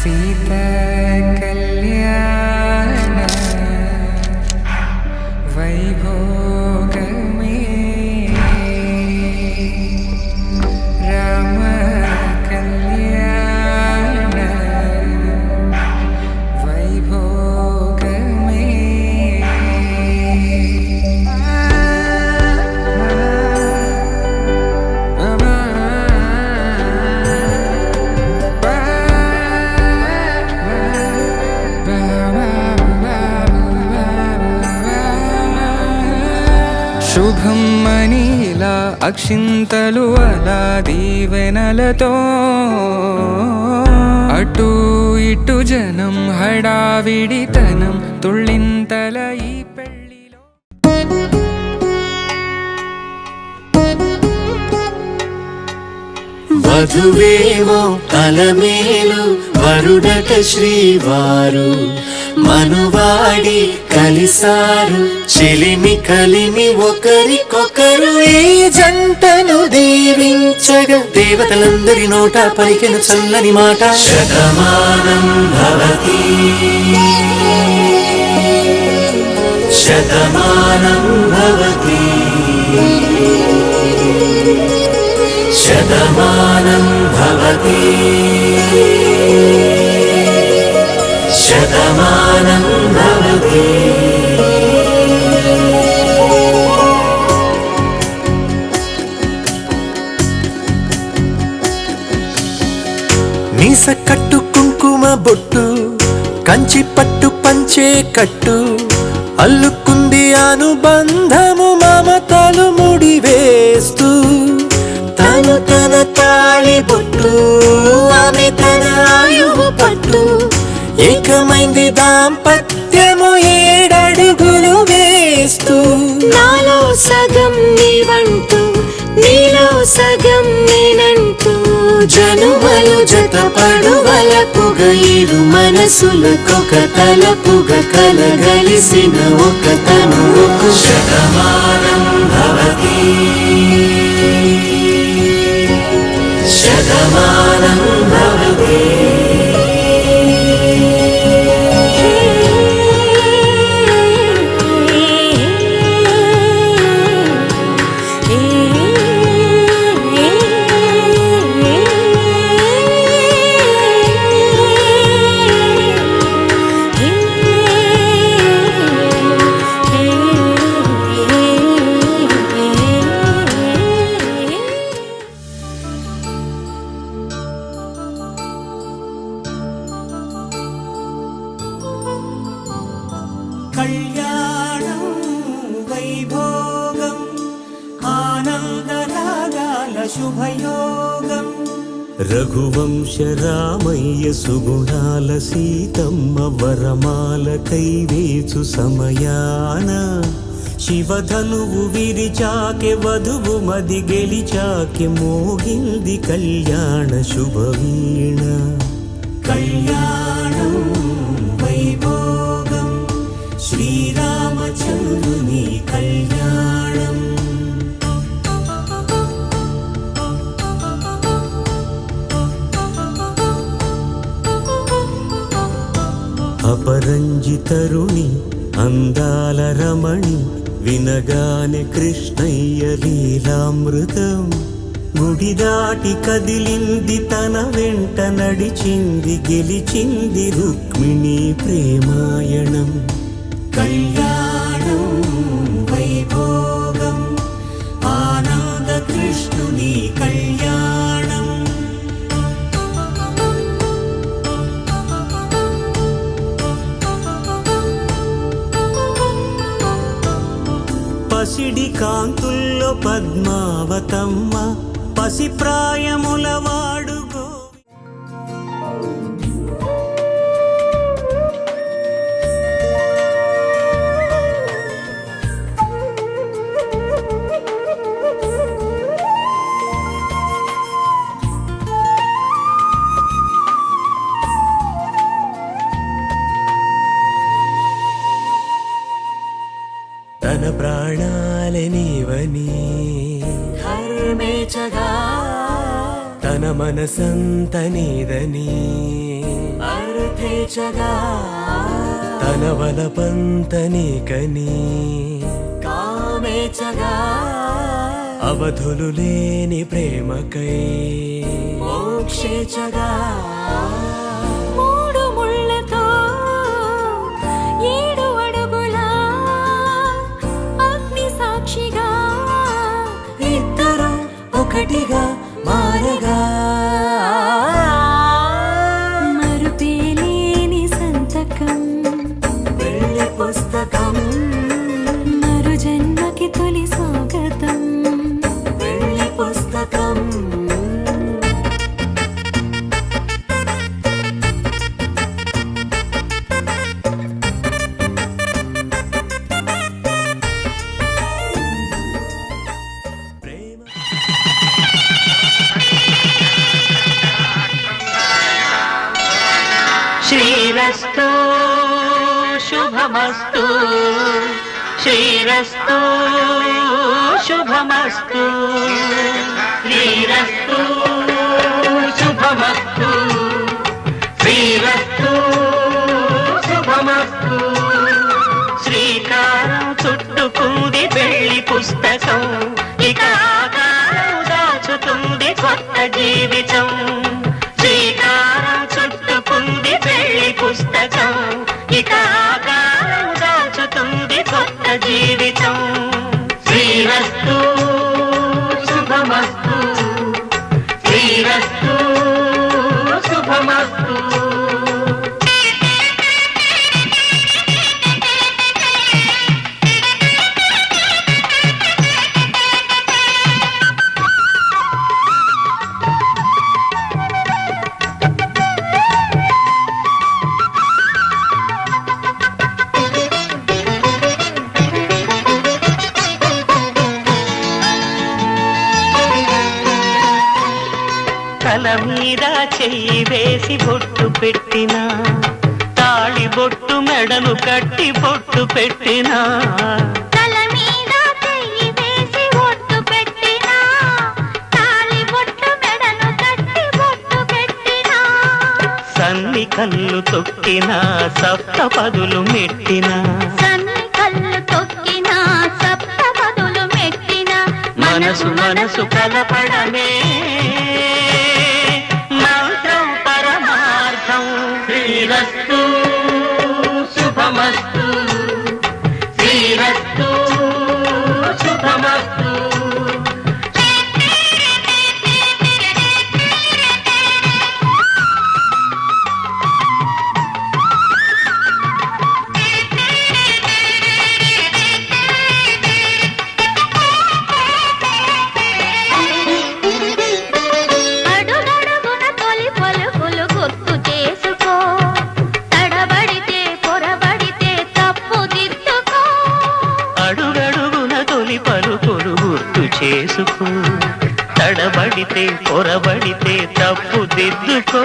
సీత కళ్యాణ వైభోగమే రామ కళ్యాణ వైభోగమే శుభం మనీలా అక్షింతలు అలా దీవెనలతో అటు ఇటు జనం హడావిడితనం తుళ్ళింతల ఈ పెళ్లిలో వధువేమో అలమేలు వరుడట శ్రీవారు మనువాడి కలిసారు చెలిమి కలిమి ఒకరికొకరు ఈ జంటను దీవించగా దేవతలందరి నోట పలికిన చల్లని మాట శతమానం భవతి శతమానం భవతి శతమానం భవతి శతమానం భవతి మీస కట్టు కుంకుమ బొట్టు కంచి పట్టు పంచే కట్టు అల్లుకుంది అనుబంధము మమతలు ముడివేస్తూ తను తన తాళి బొట్టు ఆమె తన ఆయువు పట్టు ఏకమైంది దాంపత్యము 7 అడుగులు వేస్తూ నాలో సగం నీవంటూ నీలో సగం నేనంటూ జనుమలు జతపడువలపుగ ఇరు మనసులకొక తలపుగ కలగలిసిన ఒక తనువుకు శతమానం భవతి శతమానం భవతి కళ్యాణం వైభోగం ఆనందరాగాల శుభయోగం రఘువంశ రామయ్య సుగుణాల సీతమ్మ వరమాల కైవేచు సమయాన శివధనువు విరిచాకె వధువు మది గెలిచాకె మోగింది కళ్యాణ శుభవీణ కళ్యాణం వైభోగం శ్రీరామచంద్రుని కళ్యాణం అపరంజి తరుణి అందాల రమణి వినగానే కృష్ణయ్య లీలామృతం గుడి దాటి కదిలింది తన వెంట నడిచింది గెలిచింది రుక్మిణి ప్రేమాయణం కళ్యాణం వైభోగం ఆనంద కృష్ణుని కళ్యాణం పసిడి కాంతుల్లో పద్మావతమ్మ పసి ప్రాయముల వాడుగో తన ప్రాణాలనివని ధర్మేచగా తన మనసంత నీదని యథేచ్ఛగా తన వలపంతనికని కామేచ్ఛగా అవధులు లేని ప్రేమకై మోక్షేచ్ఛగా మూడు ముళ్ళతో 7 అడుగుల అగ్ని సాక్షిగా ఇద్దరు ఒకటిగా మారగా మరుపేలేని సంతకం వెళ్ళి పుస్తకం మరు జన్మకి తొలి స్వాగతం వెళ్ళి పుస్తకం శ్రీరస్తు శుభమస్తు శ్రీరస్తు శుభమస్తు శ్రీరస్తు శుభమస్తు శ్రీరస్తు శుభమస్తు శ్రీకారం చుట్టుకుంది పెళ్లి పుస్తకం ఇక ఆకారం దాచుతుంది కొత్త జీవితం శ్రీకారం చుట్టుకుంది పెళ్లి పుస్తకం ఇక ఆకారం దాచుతుంది కొత్త జీవితం శ్రీరస్తు శుభమస్తు శ్రీరస్తు శుభమస్తు తల మీద చెయ్యి వేసి బొట్టు పెట్టినా తాళి బొట్టు మెడను కట్టి బొట్టు పెట్టినా తల మీద చెయ్యి వేసి ఒట్టు పెట్టినా తాళి బొట్టు మెడను కట్టి బొట్టు పెట్టినా సన్ని కళ్ళు తొక్కినా సప్తపదులు మెట్టినా సన్ని కళ్ళు తొక్కినా సప్తపదులు మెట్టినా మనసు మనసు కలపడమే మంత్రం పరమార్థం శ్రీరస్తు శుభమస్తు శ్రీరస్తు శుభమస్తు అడుగడుగున తొలి పలుకులు గుర్తు చేసుకో తడబడితే పొరబడితే తప్పు దిద్దుకో అడుగడుగున తొలి పలుకులు గుర్తు చేసుకో తడబడితే పొరబడితే తప్పు దిద్దుకో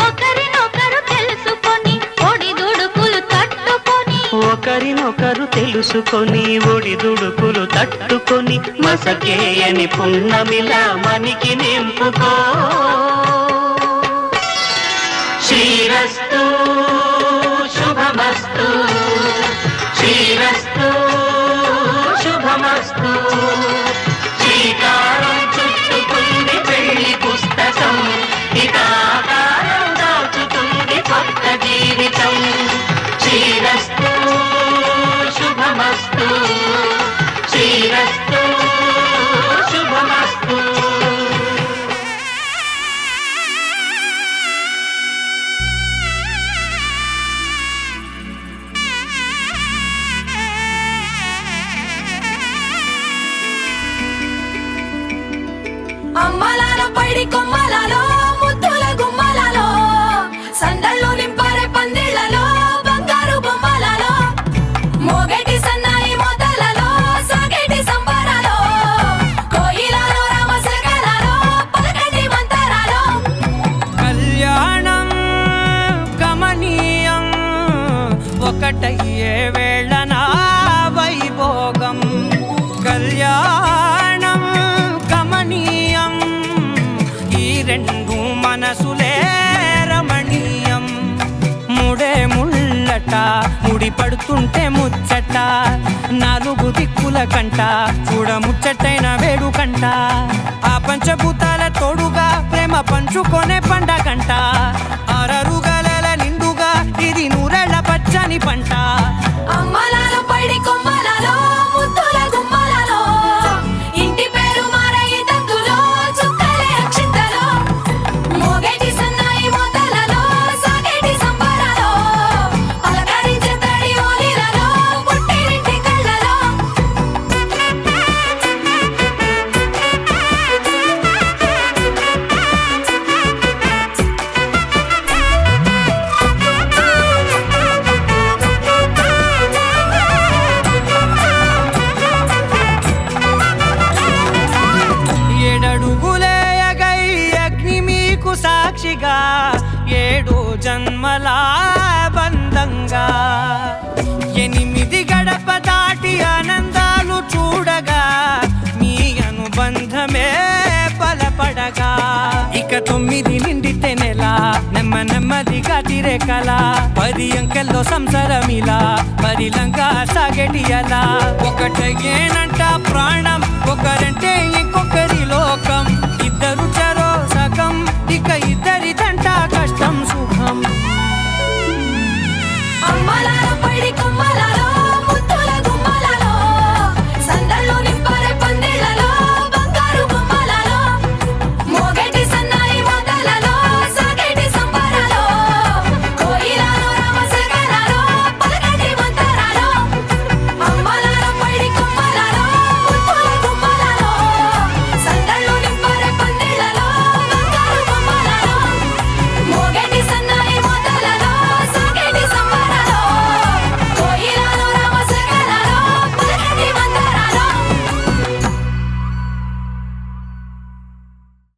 ఒకరినొకరు తెలుసుకొని ఒడిదుడుకులు తట్టుకొని ఒకరినొకరు తెలుసుకొని ఒడిదుడుకులు తట్టుకొని మసకేయని పున్నమిలా మనికి నింపుకో శ్రీరస్తు శుభమస్తు శ్రీరస్తు శుభమస్తు శ్రీకారం చుట్టుకుంది పెళ్లి పుస్తకం ఇక ఆకారం దాచుతుంది కొత్త జీవితం శ్రీరస్తు శుభమస్తు శ్రీరస్తు శుభమస్తు అమ్మలాల పైడి కొమ్మలలో ముద్దుల గుమ్మలలో సందళ్ళు నింపారే పందిళ్లలో బంగారు బొమ్మలలో మోగేటి సన్నాయి మొదలలో సాగేటి సంబరాలో కోయిలలో రామశకలలో పలకటి మంతరాలో కళ్యాణం గమనీయం ఒకటయ్యే వేళ నా వైభోగం కళ్యాణం గమనీయం ఈ రెండు మనసులే రమణీయం ముడి పడుతుంటే ముచ్చట నాలుగు దిక్కుల కంట చూడ ముచ్చటైన వేడుకంట ఆ పంచభూతాల తోడుగా ప్రేమ పంచుకొనే పండగంట అరరుగల నిండుగా ఇది నూరెళ్ళ పచ్చని పంట అమ్మలాలో పడి కొమ్మలలో ముద్దుల గుమ్మలలో ఇంటి పేరు మారయి తందులో చుక్కలే అక్షింతలో మోగేటి సన్నాయి మోతలలో సాగేటి సంబరాలో పలకరించే తడి ఓలిలలో పుట్టినింటి కళ్ళలో ఏడడుగులేయగై అగ్ని మీకు సాక్షిగా 7 జన్మల బంధంగా 8 గడప దాటి ఆనందాలు చూడగా మీ అనుబంధమే బలపడగా ఇక 9 నిండితే నెల నెమ్మదిగా తిరేకల 10 అంకెల్లో సంసారమిలా పరిలంగా సాగేటియలా ఒకటేనంట ప్రాణం ఒకరంటే ఇంకొకరి లోకం